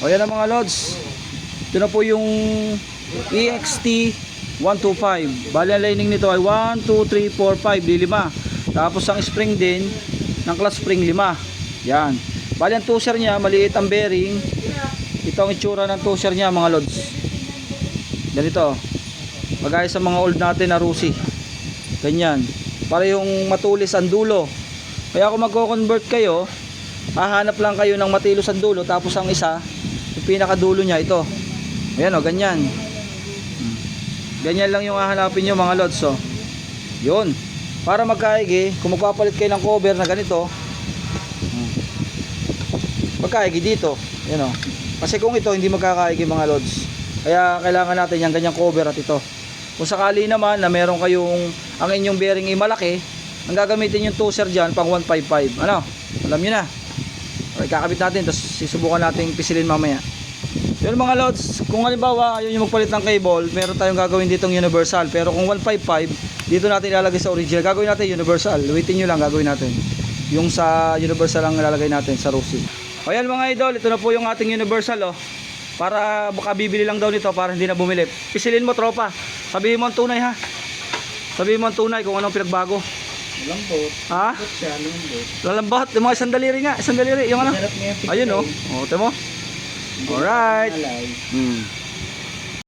O yan ang mga lods. Ito na po yung EXT 125. Bali ang lining nito ay 1, 2, 3, 4, 5, di 5. Tapos ang spring din ng clutch spring 5. Yan. Bali ang tusher niya, maliit ang bearing. Ito ang itsura ng tusher niya mga lods. Ganito. Magaya sa mga old natin na Rusi. Ganyan. Para yung matulis ang dulo. Kaya kung magko-convert kayo, hahanap lang kayo ng matilos ang dulo, tapos ang isa, yung pinakadulo niya ito. Ayan o, ganyan. Ganyan lang yung hahanapin nyo mga lods. So, yun. Para magkaigi, kung magpapalit kayo ng cover na ganito, magkaigi dito. Ayan o. Kasi kung ito, hindi magkakaigi mga lods. Kaya kailangan natin yung ganyang cover at ito. Kung sakali naman na meron kayong, ang inyong bearing ay malaki, ang gagamitin yung tusher dyan pang 155. Ano? Alam nyo na. Okay, kakabit natin, tapos susubukan natin pisilin mamaya. Yun mga lods, kung halimbawa ayaw nyo magpalit ng cable, meron tayong gagawin ditong universal. Pero kung 155, dito natin ilalagay sa original. Gagawin natin universal. Waitin nyo lang, gagawin natin. Yung sa universal lang ilalagay natin sa Rusi. O yan mga idol, ito na po yung ating universal oh. Para baka bibili lang daw nito para hindi na bumili. Pisilin mo tropa. Sabihin mo ang tunay ha. Sabihin mo ang tunay kung anong pinagbago. Lambot. Ha? Lambot siya, lambot. Lalambot, yung mga sandaliri nga, sandaliri, yung ano. Sarap niya yung Ayun oh. O, temo. Alright. Malay. Hmm.